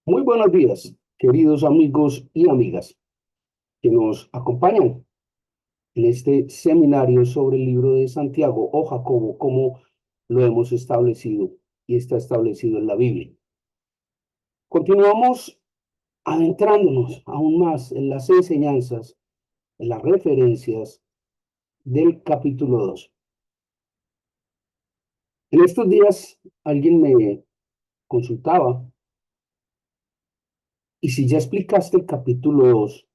Muy buenos días, queridos amigos y amigas que nos acompañan en este seminario sobre el libro de Santiago o Jacobo, como lo hemos establecido y está establecido en la Biblia. Continuamos adentrándonos aún más en las enseñanzas, en las referencias del capítulo 2. En estos días alguien me consultaba, y si ya explicaste el capítulo 2,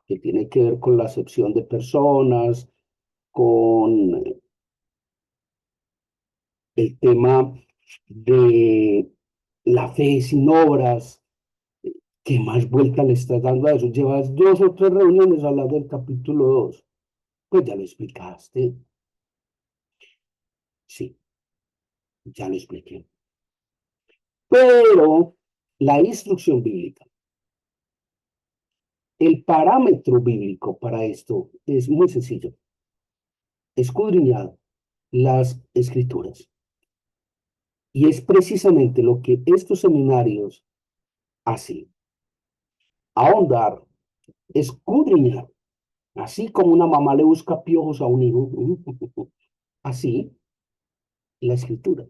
que tiene que ver con la acepción de personas, con el tema de la fe sin obras, ¿qué más vuelta le estás dando a eso? Llevas dos o tres reuniones hablando del capítulo 2. Pues ya lo explicaste. Sí, ya lo expliqué. Pero la instrucción bíblica, el parámetro bíblico para esto es muy sencillo. Escudriñar las escrituras. Y es precisamente lo que estos seminarios hacen. Ahondar, escudriñar. Así como una mamá le busca piojos a un hijo, así la escritura.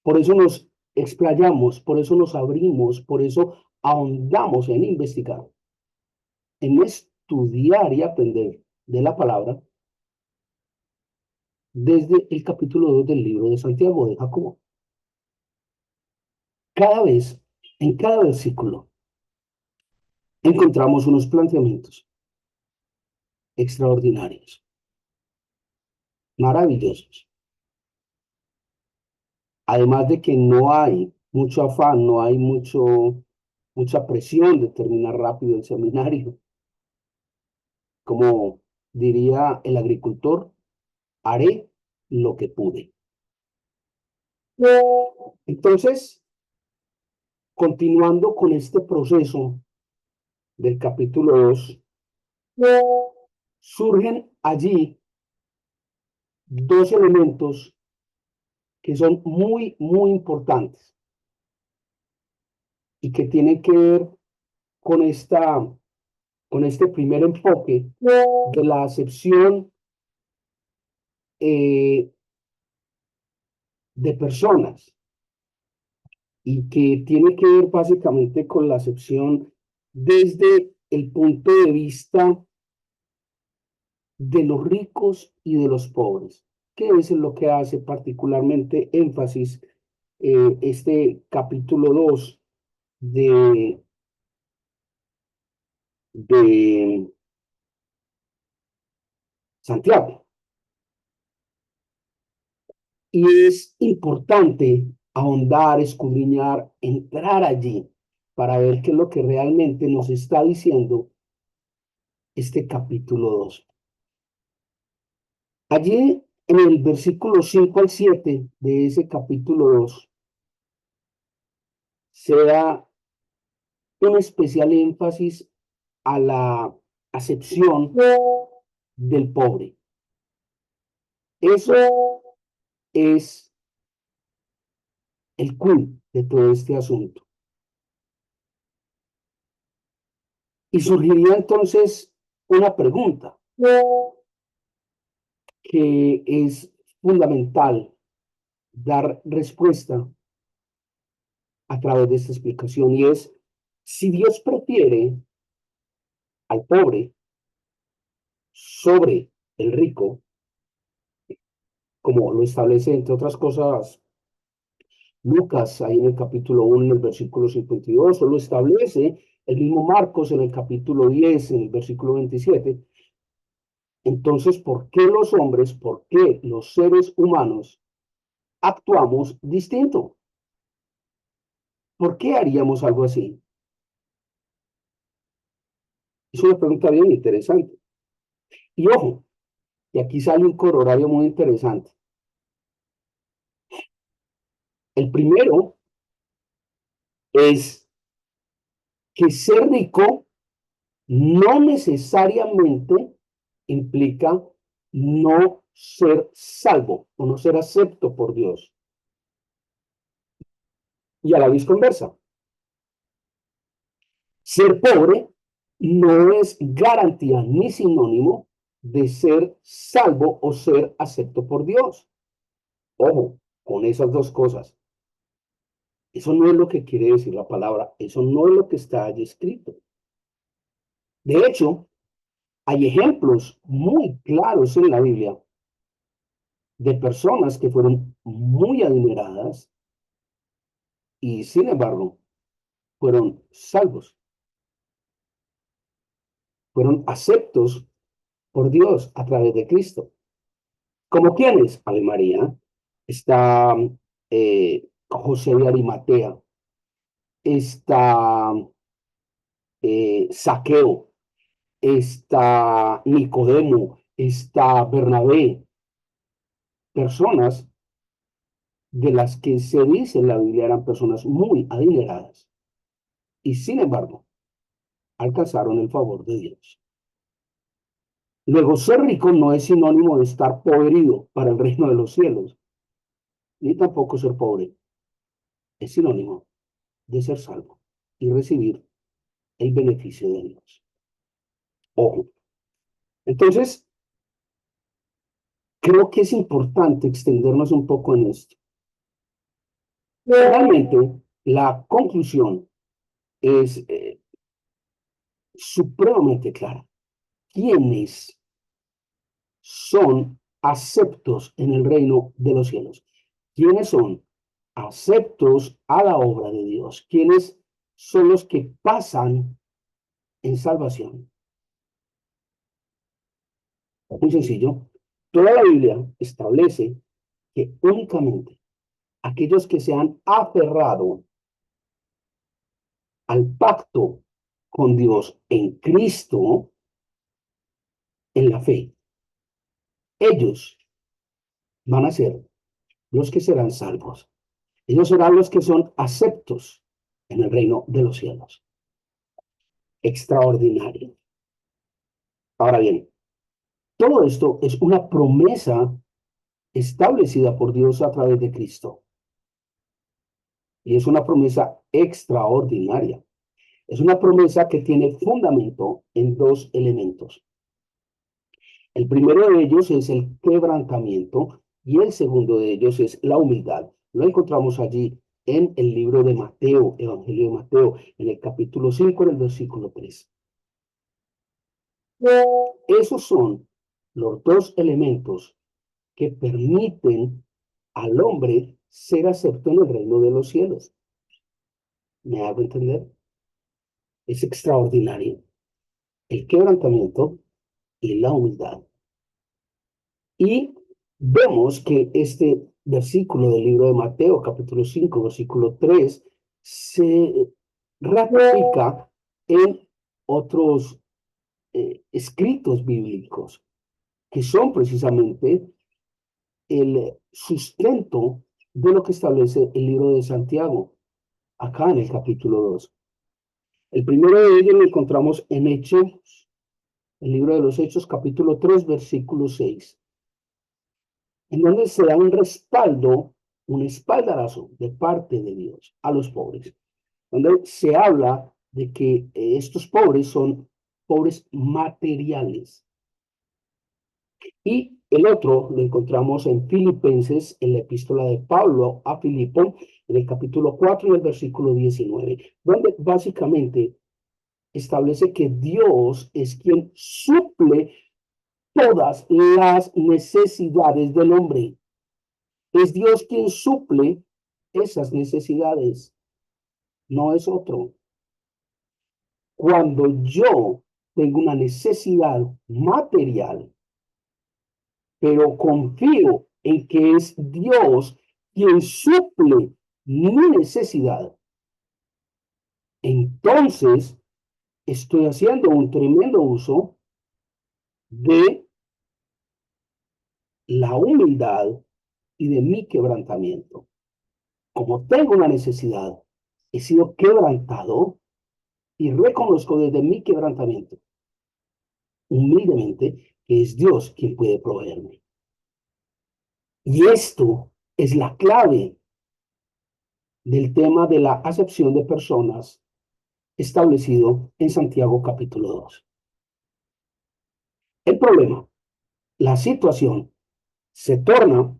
Por eso nos explayamos, por eso nos abrimos, por eso ahondamos en investigar, en estudiar y aprender de la palabra desde el capítulo 2 del libro de Santiago de Jacobo. Cada vez, en cada versículo, encontramos unos planteamientos extraordinarios, maravillosos. Además de que no hay mucho afán, no hay mucha presión de terminar rápido el seminario. Como diría el agricultor, haré lo que pude. Entonces, continuando con este proceso del capítulo 2, surgen allí dos elementos que son muy importantes y que tienen que ver con con este primer enfoque de la acepción eh, de personas y que tiene que ver básicamente con la acepción desde el punto de vista de los ricos y de los pobres, que es en lo que hace particularmente énfasis este capítulo 2 de, de Santiago. Y es importante ahondar, escudriñar, entrar allí para ver qué es lo que realmente nos está diciendo este capítulo 2. Allí en el versículo 5 al 7 de ese capítulo 2 se da un especial énfasis a la acepción del pobre. Eso es el quid de todo este asunto. Y surgiría entonces una pregunta que es fundamental dar respuesta a través de esta explicación, y es si Dios prefiere al pobre sobre el rico, como lo establece entre otras cosas Lucas, ahí en el capítulo 1, en el versículo 52, o lo establece el mismo Marcos en el capítulo 10, en el versículo 27. Entonces, ¿por qué los hombres, por qué los seres humanos actuamos distinto? ¿Por qué haríamos algo así? Es una pregunta bien interesante. Y ojo, y aquí sale un corolario muy interesante. El primero es que ser rico no necesariamente implica no ser salvo o no ser acepto por Dios. Y a la vez conversa. Ser pobre no es garantía ni sinónimo de ser salvo o ser acepto por Dios. Ojo, con esas dos cosas. Eso no es lo que quiere decir la palabra, eso no es lo que está allí escrito. De hecho, hay ejemplos muy claros en la Biblia de personas que fueron muy adineradas y sin embargo fueron salvos, fueron aceptos por Dios a través de Cristo. ¿Como quiénes? Ave María, está José de Arimatea, está Saqueo, está Nicodemo, está Bernabé, personas de las que se dice en la Biblia eran personas muy adineradas y sin embargo alcanzaron el favor de Dios. Luego, ser rico no es sinónimo de estar podrido para el reino de los cielos, ni tampoco ser pobre es sinónimo de ser salvo y recibir el beneficio de Dios. Ojo. Entonces, creo que es importante extendernos un poco en esto. Realmente, la conclusión es supremamente clara. ¿Quiénes son aceptos en el reino de los cielos? ¿Quiénes son aceptos a la obra de Dios? ¿Quiénes son los que pasan en salvación? Muy sencillo. Toda la Biblia establece que únicamente aquellos que se han aferrado al pacto con Dios en Cristo, en la fe, ellos van a ser los que serán salvos. Ellos serán los que son aceptos en el reino de los cielos. Extraordinario. Ahora bien, todo esto es una promesa establecida por Dios a través de Cristo. Y es una promesa extraordinaria. Es una promesa que tiene fundamento en dos elementos. El primero de ellos es el quebrantamiento y el segundo de ellos es la humildad. Lo encontramos allí en el libro de Mateo, Evangelio de Mateo, en el capítulo 5, en el versículo 3. Esos son los dos elementos que permiten al hombre ser acepto en el reino de los cielos. ¿Me hago entender? Es extraordinario. El quebrantamiento y la humildad. Y vemos que este versículo del libro de Mateo, capítulo 5, versículo 3, se ratifica en otros escritos bíblicos, que son precisamente el sustento de lo que establece el libro de Santiago, acá en el capítulo 2. El primero de ellos lo encontramos en Hechos, el libro de los Hechos, capítulo 3, versículo 6, en donde se da un respaldo, un espaldarazo de parte de Dios a los pobres, donde se habla de que estos pobres son pobres materiales. Y el otro lo encontramos en Filipenses, en la epístola de Pablo a Filipo, en el capítulo 4 y el versículo 19, donde básicamente establece que Dios es quien suple todas las necesidades del hombre. Es Dios quien suple esas necesidades, no es otro. Cuando yo tengo una necesidad material, pero confío en que es Dios quien suple mi necesidad, entonces estoy haciendo un tremendo uso de la humildad y de mi quebrantamiento. Como tengo una necesidad, he sido quebrantado y reconozco desde mi quebrantamiento, humildemente, que es Dios quien puede proveerme. Y esto es la clave del tema de la acepción de personas establecido en Santiago capítulo 2. El problema, la situación, se torna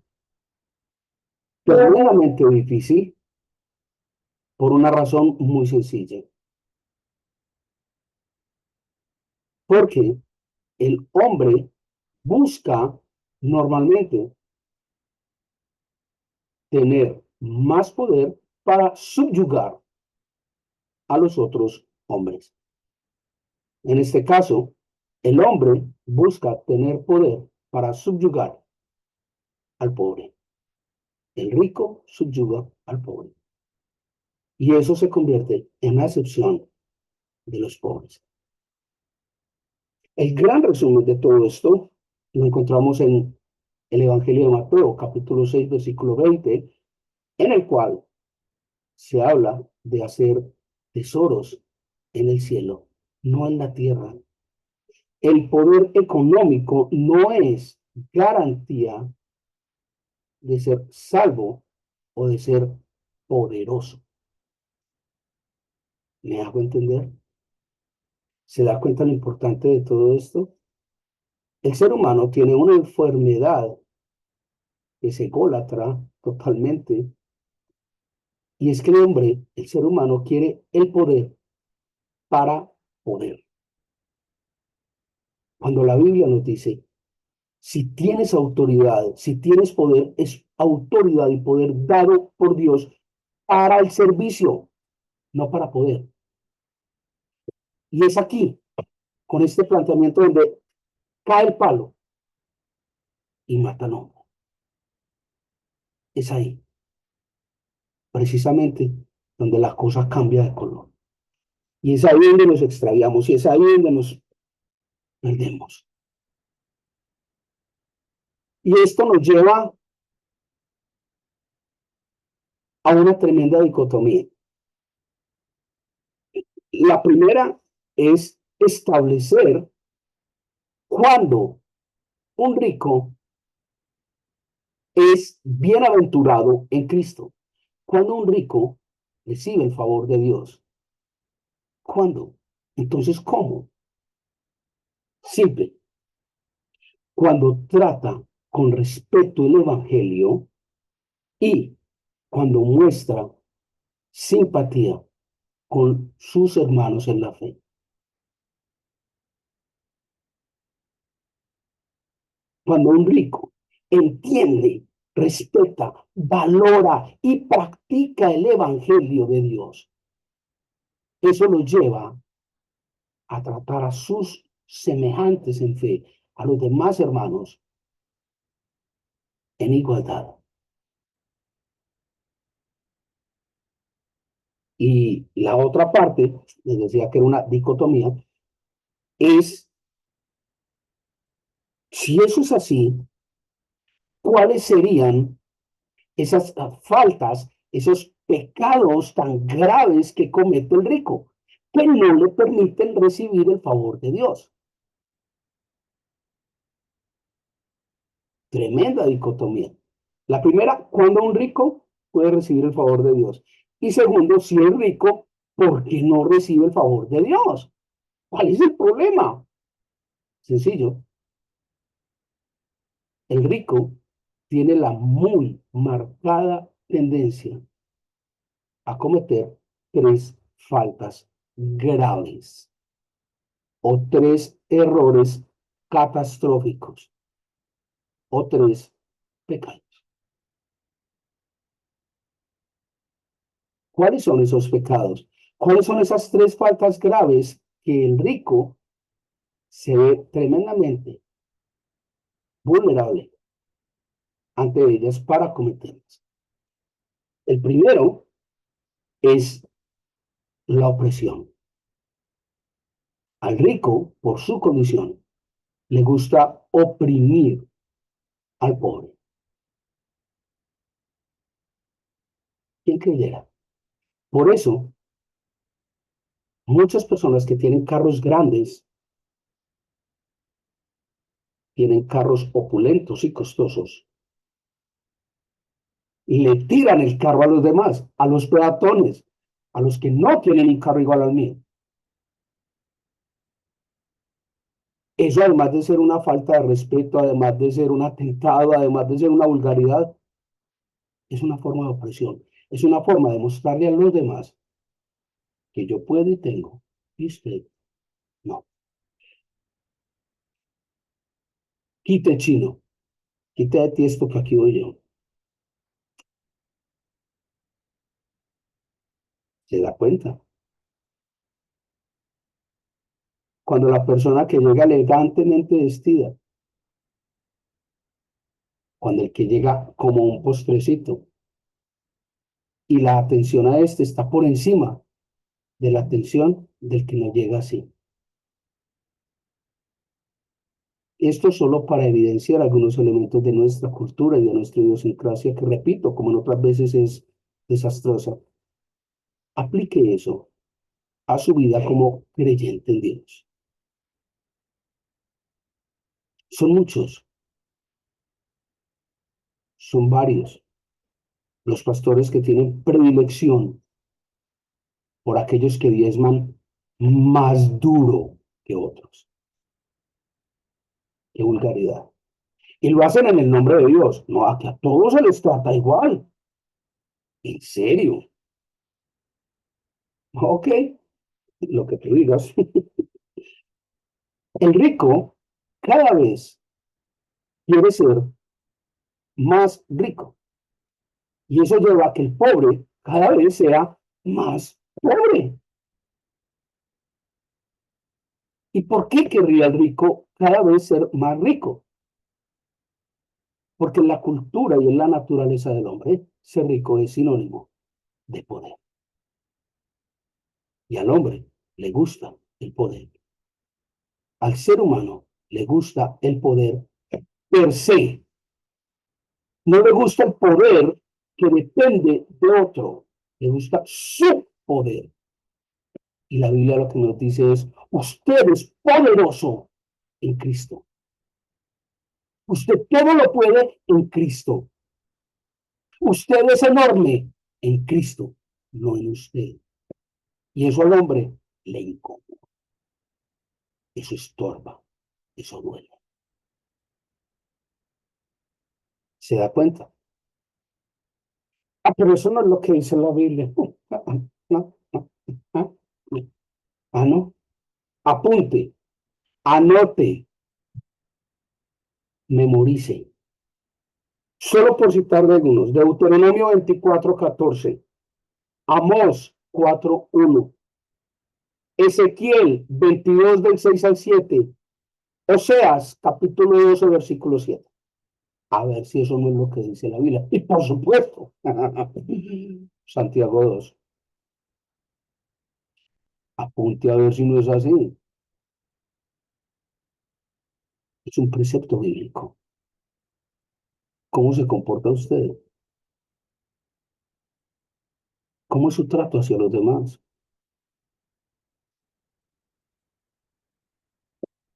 tremendamente difícil por una razón muy sencilla. Porque el hombre busca normalmente tener más poder para subyugar a los otros hombres. En este caso, el hombre busca tener poder para subyugar al pobre. El rico subyuga al pobre. Y eso se convierte en la excepción de los pobres. El gran resumen de todo esto lo encontramos en el Evangelio de Mateo, capítulo 6, versículo 20, en el cual se habla de hacer tesoros en el cielo, no en la tierra. El poder económico no es garantía de ser salvo o de ser poderoso. ¿Me hago entender? ¿Se da cuenta lo importante de todo esto? El ser humano tiene una enfermedad que es ególatra totalmente, y es que el hombre, el ser humano, quiere el poder para poder. Cuando la Biblia nos dice, si tienes autoridad, si tienes poder, es autoridad y poder dado por Dios para el servicio, no para poder. Y es aquí, con este planteamiento donde cae el palo y mata al hombre. Es ahí, precisamente, donde la cosa cambia de color. Y es ahí donde nos extraviamos y es ahí donde nos perdemos. Y esto nos lleva a una tremenda dicotomía. La primera es establecer cuándo un rico es bienaventurado en Cristo. Cuando un rico recibe el favor de Dios. ¿Cuándo? Entonces, ¿cómo? Simple. Cuando trata con respeto el Evangelio y cuando muestra simpatía con sus hermanos en la fe. Cuando un rico entiende, respeta, valora y practica el Evangelio de Dios, eso lo lleva a tratar a sus semejantes en fe, a los demás hermanos, en igualdad. Y la otra parte, les decía que era una dicotomía, es, si eso es así, ¿cuáles serían esas faltas, esos pecados tan graves que comete el rico, que no le permiten recibir el favor de Dios? Tremenda dicotomía. La primera, cuando un rico puede recibir el favor de Dios. Y segundo, si es rico, ¿por qué no recibe el favor de Dios? ¿Cuál es el problema? Sencillo. El rico tiene la muy marcada tendencia a cometer tres faltas graves o tres errores catastróficos o tres pecados. ¿Cuáles son esos pecados? ¿Cuáles son esas tres faltas graves que el rico se ve tremendamente vulnerable ante ellas para cometerlas? El primero es la opresión. Al rico, por su condición, le gusta oprimir al pobre. ¿Quién creyera? Por eso, muchas personas que tienen carros grandes, tienen carros opulentos y costosos, y le tiran el carro a los demás, a los peatones, a los que no tienen un carro igual al mío. Eso además de ser una falta de respeto, además de ser un atentado, además de ser una vulgaridad, es una forma de opresión. Es una forma de mostrarle a los demás que yo puedo y tengo, y usted no. Quite chino, quite de ti esto que aquí voy yo. ¿Se da cuenta? Cuando la persona que llega elegantemente vestida, cuando el que llega como un postrecito, y la atención a este está por encima de la atención del que no llega así. Esto solo para evidenciar algunos elementos de nuestra cultura y de nuestra idiosincrasia, que repito, como en otras veces es desastrosa. Aplique eso a su vida como creyente en Dios. Son muchos, son varios los pastores que tienen predilección por aquellos que diezman más duro que otros. Qué vulgaridad. Y lo hacen en el nombre de Dios. No, a que a todos se les trata igual. ¿En serio? Ok, lo que tú digas. El rico cada vez quiere ser más rico. Y eso lleva a que el pobre cada vez sea más pobre. ¿Y por qué querría el rico cada vez ser más rico? Porque en la cultura y en la naturaleza del hombre, ser rico es sinónimo de poder. Y al hombre le gusta el poder. Al ser humano le gusta el poder per se. No le gusta el poder que depende de otro. Le gusta su poder. Y la Biblia lo que nos dice es, usted es poderoso en Cristo. Usted todo lo puede en Cristo. Usted es enorme en Cristo, no en usted. Y eso al hombre le incomoda. Eso estorba. Eso duele. ¿Se da cuenta? Ah, pero eso no es lo que dice la Biblia. No, no, no. Ah, no. Apunte, anote, memorice. Solo por citar de algunos. Deuteronomio 24:14. Amós 4:1. Ezequiel 22 del 6 al 7. Oseas capítulo 12 versículo 7. A ver si eso no es lo que dice la Biblia. Y por supuesto, Santiago 2. Apunte a ver si no es así. Es un precepto bíblico. ¿Cómo se comporta usted? ¿Cómo es su trato hacia los demás?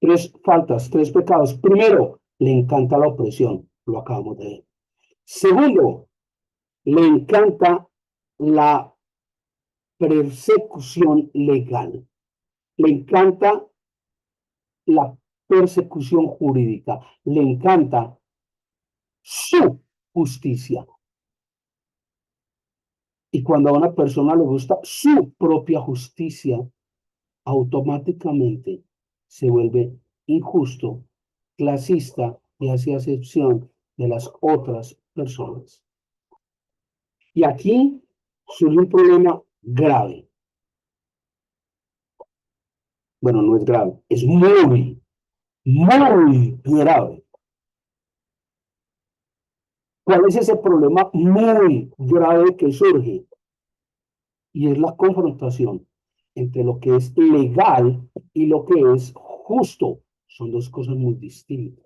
Tres faltas, tres pecados. Primero, le encanta la opresión. Lo acabamos de ver. Segundo, le encanta la persecución legal. Le encanta la persecución jurídica. Le encanta su justicia. Y cuando a una persona le gusta su propia justicia, automáticamente se vuelve injusto, clasista y hace acepción de las otras personas. Y aquí surge un problema grave. Bueno, no es grave, es muy, muy grave. ¿Cuál es ese problema muy grave que surge? Y es la confrontación entre lo que es legal y lo que es justo. Son dos cosas muy distintas.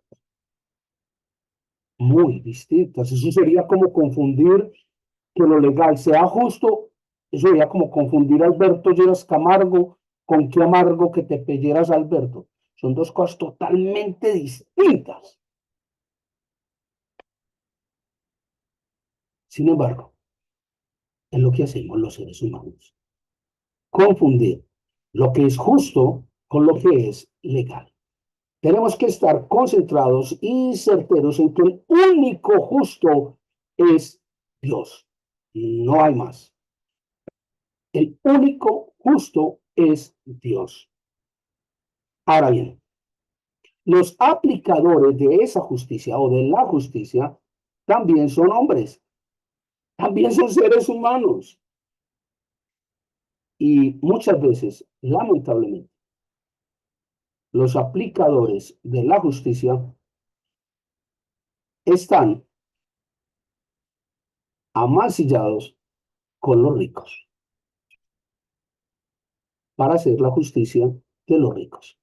Muy distintas. Eso sería como confundir que lo legal sea justo. Eso sería como confundir a Alberto Lleras Camargo con qué amargo que te pelleras, Alberto. Son dos cosas totalmente distintas. Sin embargo, es lo que hacemos los seres humanos. Confundir lo que es justo con lo que es legal. Tenemos que estar concentrados y certeros en que el único justo es Dios. No hay más. El único justo es Dios. Ahora bien, los aplicadores de esa justicia o de la justicia también son hombres, también son seres humanos. Y muchas veces, lamentablemente, los aplicadores de la justicia están amasillados con los ricos para hacer la justicia de los ricos.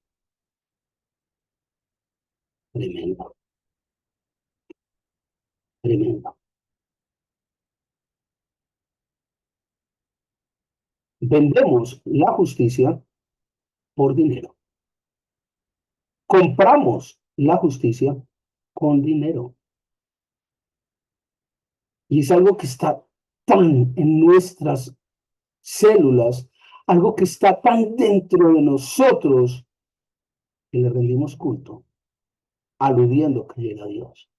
Tremendo, tremendo. Vendemos la justicia por dinero. Compramos la justicia con dinero. Y es algo que está tan en nuestras células, algo que está tan dentro de nosotros, que le rendimos culto, aludiendo que llega a Dios.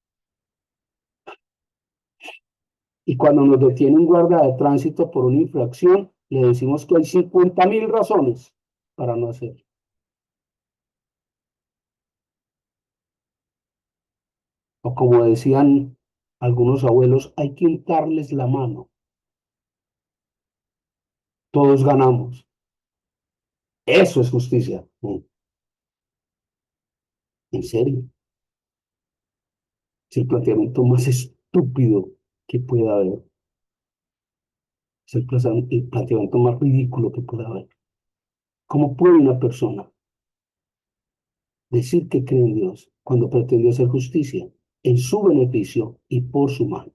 Y cuando nos detiene un guarda de tránsito por una infracción, le decimos que hay 50.000 razones para no hacerlo. O como decían algunos abuelos, hay que untarles la mano. Todos ganamos. Eso es justicia. ¿En serio? Es el planteamiento más estúpido que pueda haber. Es el planteamiento más ridículo que pueda haber. ¿Cómo puede una persona decir que cree en Dios cuando pretende hacer justicia en su beneficio y por su mano?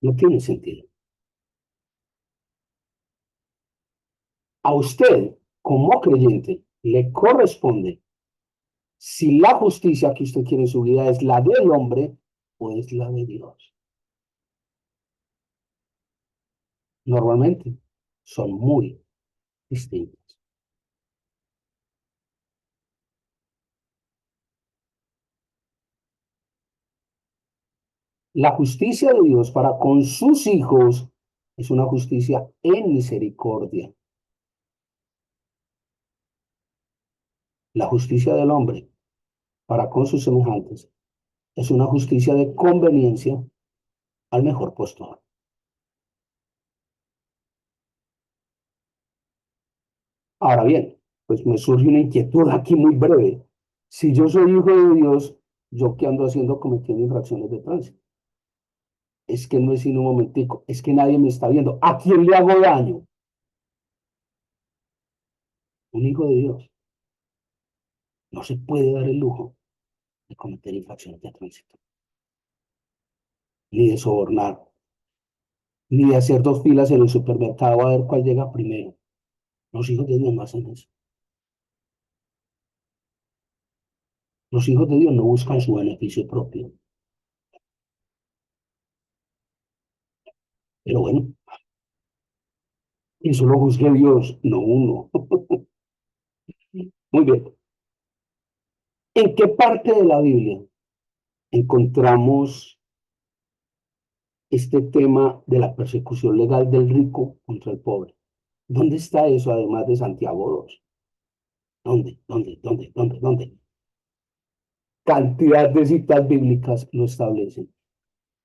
No tiene sentido. A usted, como creyente, le corresponde si la justicia que usted quiere en su vida es la del hombre o es la de Dios. Normalmente son muy distintas. La justicia de Dios para con sus hijos es una justicia en misericordia. La justicia del hombre para con sus semejantes es una justicia de conveniencia al mejor postor. Ahora bien, pues me surge una inquietud aquí muy breve. Si yo soy hijo de Dios, ¿yo qué ando haciendo cometiendo infracciones de tránsito? Es que no es sino un momentico, es que nadie me está viendo. ¿A quién le hago daño? Un hijo de Dios no se puede dar el lujo de cometer infracciones de tránsito, ni de sobornar, ni de hacer dos filas en el supermercado a ver cuál llega primero. Los hijos de Dios no hacen eso. Los hijos de Dios no buscan su beneficio propio. Pero bueno, eso lo juzgue Dios, no uno. Muy bien. ¿En qué parte de la Biblia encontramos este tema de la persecución legal del rico contra el pobre? ¿Dónde está eso además de Santiago 2? ¿Dónde? Cantidad de citas bíblicas lo establecen.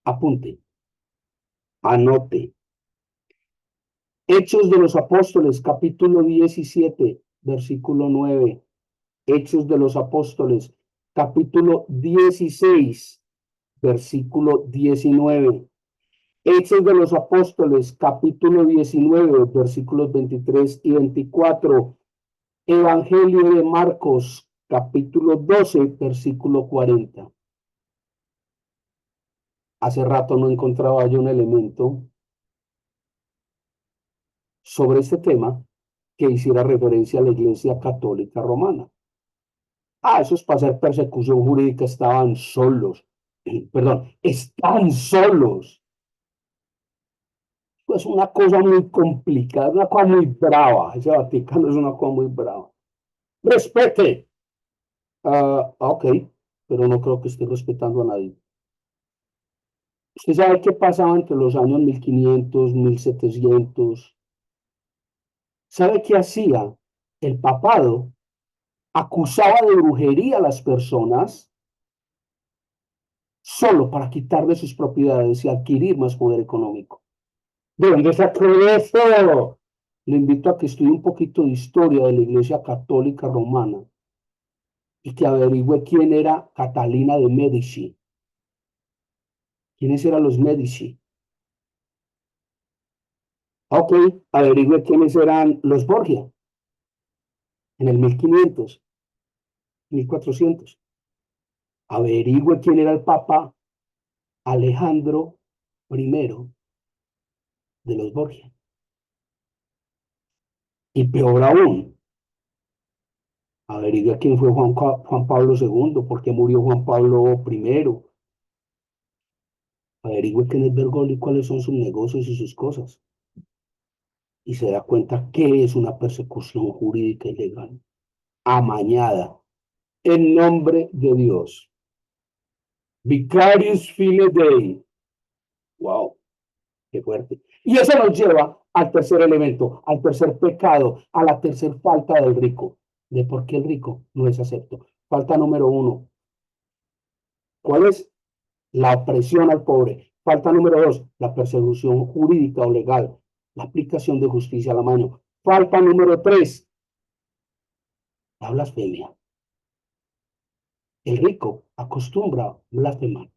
Apunte, anote. Hechos de los Apóstoles, capítulo 17, versículo 9. Hechos de los Apóstoles, capítulo 16, versículo 19. Hechos de los Apóstoles, capítulo 19, versículos 23 y 24. Evangelio de Marcos, capítulo 12, versículo 40. Hace rato no encontraba yo un elemento sobre este tema que hiciera referencia a la Iglesia Católica Romana. Eso es para hacer persecución jurídica, estaban solos. Perdón, están solos. es una cosa muy complicada, una cosa muy brava. Ese Vaticano es una cosa muy brava. Respete. Ok, pero no creo que esté respetando a nadie. ¿Usted sabe qué pasaba entre los años 1500, 1700? ¿Sabe qué hacía? El papado acusaba de brujería a las personas solo para quitarle sus propiedades y adquirir más poder económico. ¿De dónde sacó eso? Le invito a que estudie un poquito de historia de la Iglesia Católica Romana y que averigüe quién era Catalina de Medici. ¿Quiénes eran los Medici? Ok, averigüe quiénes eran los Borgia en el 1500, 1400. Averigüe quién era el Papa Alejandro I de los Borgia. Y peor aún, averigüe quién fue Juan Pablo II, por qué murió Juan Pablo I. Averigüe quién es Bergoglio y cuáles son sus negocios y sus cosas. Y se da cuenta que es una persecución jurídica y legal. Amañada. En nombre de Dios. Vicarious File Dei. Wow, qué fuerte. Y eso nos lleva al tercer elemento, al tercer pecado, a la tercer falta del rico. De por qué el rico no es acepto. Falta número uno. ¿Cuál es? La opresión al pobre. Falta número dos, la persecución jurídica o legal, la aplicación de justicia a la mano. Falta número tres, la blasfemia. El rico acostumbra a blasfemar.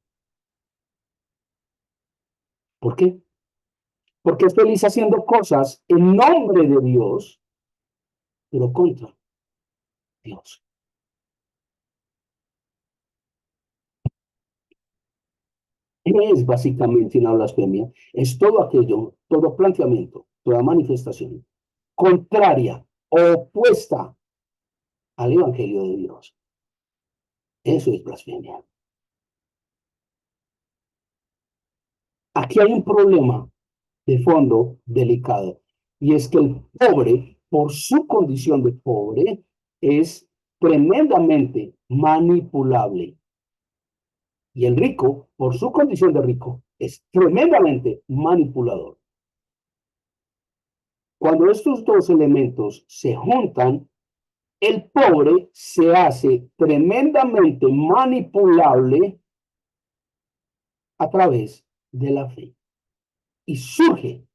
¿Por qué? Porque es feliz haciendo cosas en nombre de Dios, pero contra Dios. Es básicamente una blasfemia. Es todo aquello, todo planteamiento, toda manifestación contraria, opuesta al Evangelio de Dios. Eso es blasfemia. Aquí hay un problema de fondo delicado, y es que el pobre, por su condición de pobre, es tremendamente manipulable. Y el rico, por su condición de rico, es tremendamente manipulador. Cuando estos dos elementos se juntan, el pobre se hace tremendamente manipulable a través de la fe. Y surge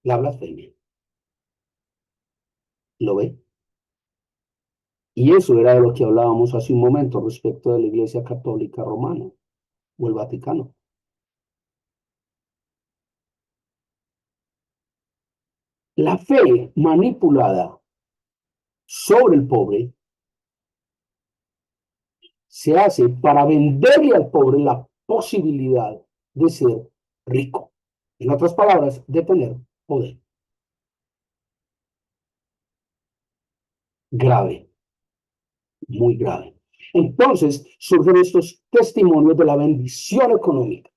la blasfemia. ¿Lo ve? Y eso era de lo que hablábamos hace un momento respecto de la Iglesia Católica Romana o el Vaticano. La fe manipulada sobre el pobre se hace para venderle al pobre la posibilidad de ser rico. En otras palabras, de tener poder. Grave, muy grave. Entonces surgen estos testimonios de la bendición económica.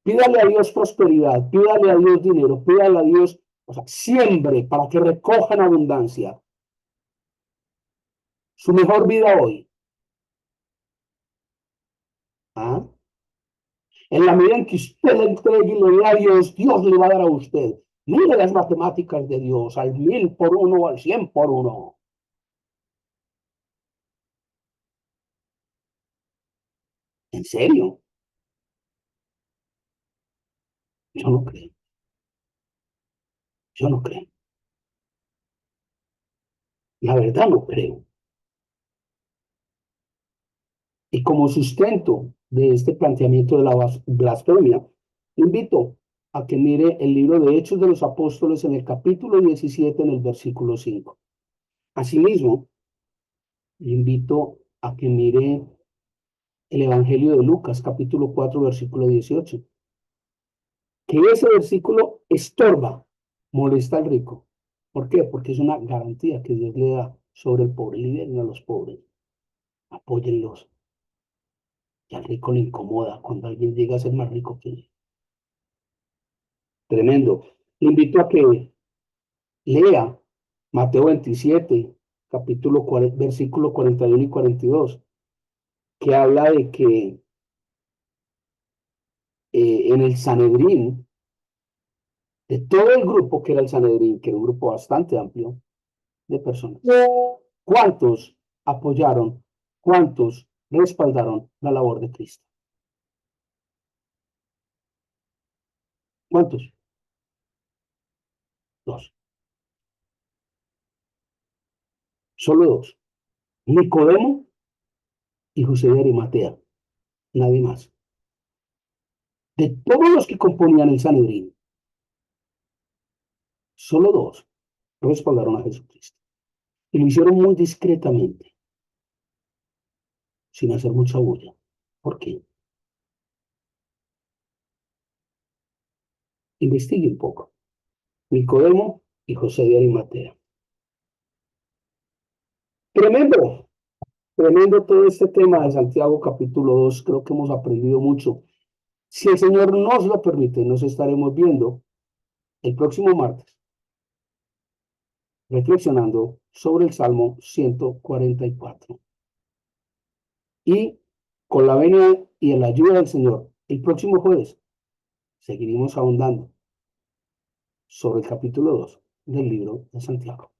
Pídale a Dios prosperidad, pídale a Dios dinero, pídale a Dios, o sea, siembre para que recoja en abundancia su mejor vida hoy. ¿Ah? En la medida en que usted le entregue y le dé a Dios, Dios le va a dar a usted. Mire las matemáticas de Dios, al 1000 por uno o al 100 por uno. ¿En serio? Yo no creo, yo no creo. La verdad no creo. Y como sustento de este planteamiento de la blasfemia, invito a que mire el libro de Hechos de los Apóstoles en el capítulo 17, en el versículo 5. Asimismo, le invito a que mire el Evangelio de Lucas, capítulo 4, versículo 18. Que ese versículo estorba, molesta al rico. ¿Por qué? Porque es una garantía que Dios le da sobre el pobre. Liberen a los pobres, apóyenlos. Y al rico le incomoda cuando alguien llega a ser más rico que él. Tremendo. Le invito a que lea Mateo 27, versículo 41 y 42, que habla de que en el Sanedrín, de todo el grupo que era el Sanedrín, que era un grupo bastante amplio de personas, ¿cuántos apoyaron, cuántos respaldaron la labor de Cristo? ¿Cuántos? Dos. Solo dos. Nicodemo y José de Arimatea. Nadie más. De todos los que componían el Sanedrín, solo dos respaldaron a Jesucristo. Y lo hicieron muy discretamente, sin hacer mucha bulla. ¿Por qué? Investigue un poco. Nicodemo y José de Arimatea. Tremendo, tremendo todo este tema de Santiago capítulo 2. Creo que hemos aprendido mucho. Si el Señor nos lo permite, nos estaremos viendo el próximo martes, reflexionando sobre el Salmo 144. Y con la venia y la ayuda del Señor, el próximo jueves seguiremos ahondando sobre el capítulo 2 del libro de Santiago.